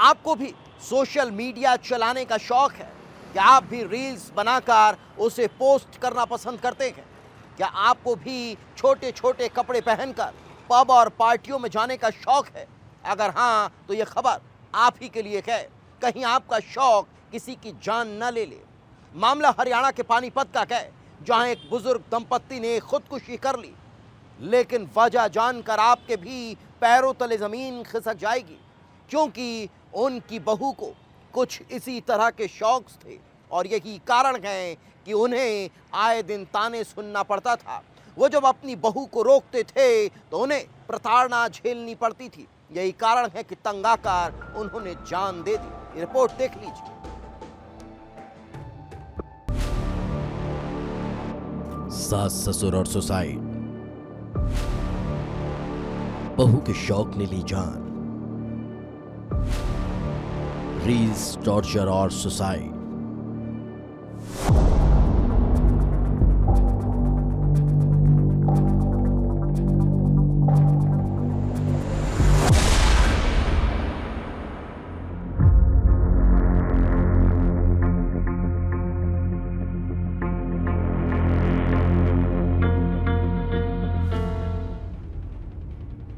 आपको भी social media चलाने का शौक है? क्या आप भी रील्स बनाकर उसे पोस्ट करना पसंद करते हैं? क्या आपको भी छोटे छोटे कपड़े पहनकर पब और पार्टियों में जाने का शौक है? अगर हाँ, तो ये खबर आप ही के लिए है। कहीं आपका शौक किसी की जान न ले ले। मामला हरियाणा के पानीपत का है, जहां एक बुजुर्ग दंपत्ति ने खुदकुशी कर ली। लेकिन वजह जानकर आपके भी पैरों तले जमीन खिसक जाएगी, क्योंकि उनकी बहू को कुछ इसी तरह के शौक थे और यही कारण है कि उन्हें आए दिन ताने सुनना पड़ता था। वो जब अपनी बहू को रोकते थे तो उन्हें प्रताड़ना झेलनी पड़ती थी। यही कारण है कि तंग आकर उन्होंने जान दे दी। रिपोर्ट देख लीजिए। सास ससुर और सुसाइड, बहू के शौक ने ली जान। रील्स, टॉर्चर और सुसाइड।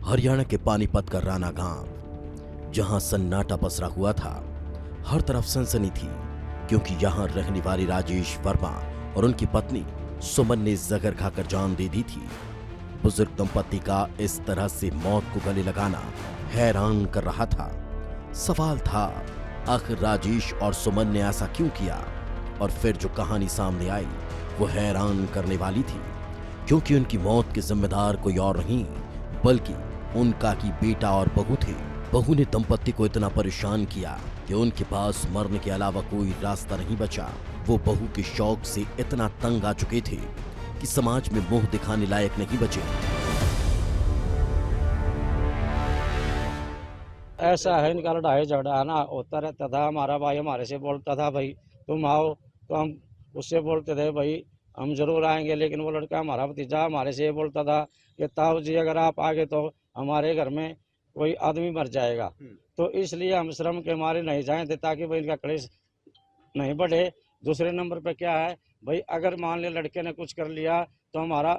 हरियाणा के पानीपत का राना गांव, जहां सन्नाटा पसरा हुआ था। हर तरफ सनसनी थी, क्योंकि यहां रहने वाली राजेश वर्मा और उनकी पत्नी सुमन ने जहर खाकर जान दे दी थी। बुजुर्ग दंपत्ति का इस तरह से मौत को गले लगाना हैरान कर रहा था। सवाल था, आखिर राजेश और सुमन ने ऐसा क्यों किया? और फिर जो कहानी सामने आई वो हैरान करने वाली थी, क्योंकि उनकी मौत के जिम्मेदार कोई और नहीं बल्कि उनका की बेटा और बहू थे। बहू ने दंपत्ति को इतना परेशान किया कि उनके पास मरने के अलावा कोई रास्ता नहीं बचा। वो बहू के शौक से इतना तंग आ चुके थे कि समाज में मुंह दिखाने लायक नहीं बचे। ऐसा है, इनका लड़ाई झगड़ा ना होता रहता था। हमारा भाई हमारे से बोलता था भाई तुम आओ, तो हम उससे बोलते थे भाई हम जरूर आएंगे। लेकिन वो लड़का हमारा भतीजा हमारे से ये बोलता था कि ताऊ जी अगर आप आगे तो हमारे घर में कोई आदमी मर जाएगा, तो इसलिए हम श्रम के मारे नहीं जाएंगे ताकि भाई इनका क्लेश नहीं बढ़े। दूसरे नंबर पे क्या है भाई, अगर मान ले लड़के ने कुछ कर लिया तो हमारा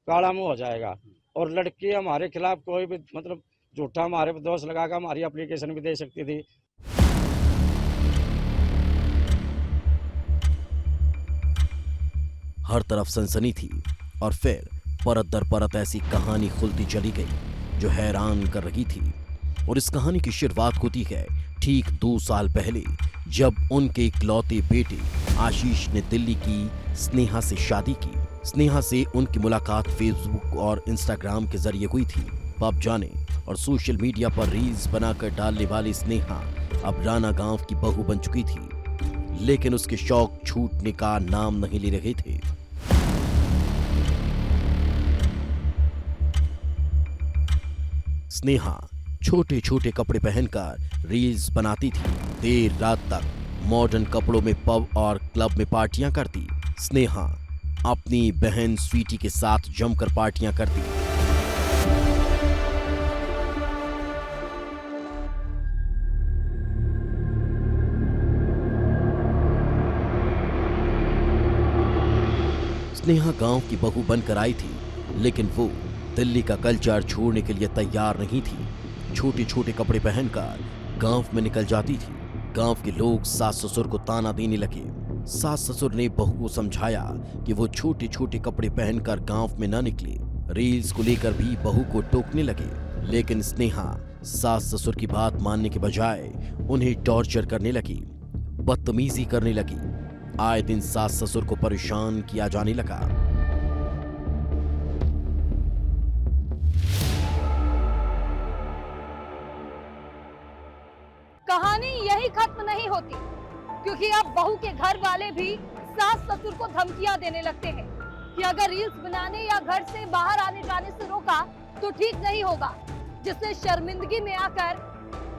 काला मुंह हो जाएगा, और लड़की हमारे खिलाफ कोई भी मतलब झूठा हमारे पे दोष लगाकर हमारी एप्लीकेशन भी दे सकती थी। हर तरफ सनसनी थी और फिर परत दर परत ऐसी कहानी खुलती चली गई जो हैरान कर रही थी। और इस कहानी की शुरुआत होती है ठीक 2 साल पहले, जब उनके इकलौते बेटे आशीष ने दिल्ली की स्नेहा से शादी की। स्नेहा से उनकी मुलाकात फेसबुक और इंस्टाग्राम के जरिए हुई थी। पब जाने और सोशल मीडिया पर रील्स बनाकर डालने वाली स्नेहा अब राना गांव की बहू बन चुकी थी, लेकिन उसके शौक छूटने का नाम नहीं ले रहे थे। स्नेहा छोटे छोटे कपड़े पहनकर रील्स बनाती थी। देर रात तक मॉडर्न कपड़ों में पब और क्लब में पार्टियां करती। स्नेहा अपनी बहन स्वीटी के साथ जमकर पार्टियां करती। स्नेहा गांव की बहू बनकर आई थी, लेकिन वो दिल्ली का कल्चर छोड़ने के लिए तैयार नहीं थी। छोटे छोटे कपड़े पहनकर गांव में निकल जाती थी। गांव के लोग सास ससुर को ताना देने लगे। सास ससुर ने बहू को समझाया कि वो छोटे छोटे कपड़े पहनकर गांव में न निकले। रील्स को लेकर भी बहू को टोकने लगे, लेकिन स्नेहा सास ससुर की बात मानने के बजाय उन्हें टॉर्चर करने लगी, बदतमीजी करने लगी। आए दिन सास ससुर को परेशान किया जाने लगा। कहानी यही खत्म नहीं होती, क्योंकि अब बहू के घर वाले भी सास ससुर को धमकियां देने लगते हैं कि अगर रील्स बनाने या घर से बाहर आने जाने से रोका तो ठीक नहीं होगा, जिससे शर्मिंदगी में आकर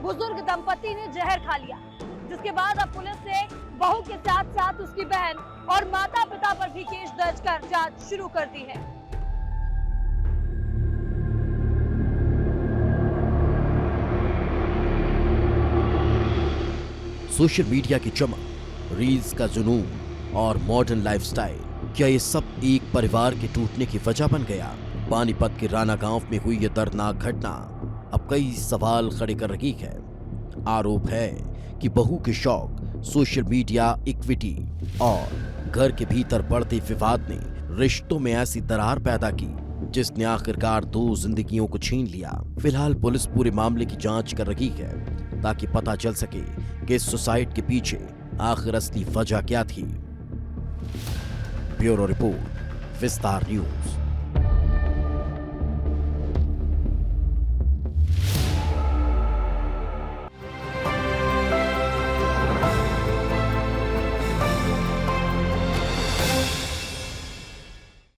बुजुर्ग दंपति ने जहर खा लिया। जिसके बाद अब पुलिस ने बहू के साथ साथ उसकी बहन और माता पिता पर भी केस दर्ज कर जांच शुरू कर दी है। सोशल मीडिया की चमक, रील्स का जुनून और मॉडर्न लाइफस्टाइल, क्या ये सब एक परिवार के टूटने की वजह बन गया? पानीपत के राना गांव में हुई यह दर्दनाक घटना अब कई सवाल खड़े कर रही है। आरोप है कि बहू के शौक, सोशल मीडिया, इक्विटी और घर के भीतर बढ़ते विवाद ने रिश्तों में ऐसी दरार पैदा की जिसने आखिरकार 2 जिंदगियों को छीन लिया। फिलहाल पुलिस पूरे मामले की जांच कर रही है ताकि पता चल सके कि इस सुसाइड के पीछे आखिर असली वजह क्या थी। ब्यूरो रिपोर्ट, विस्तार न्यूज।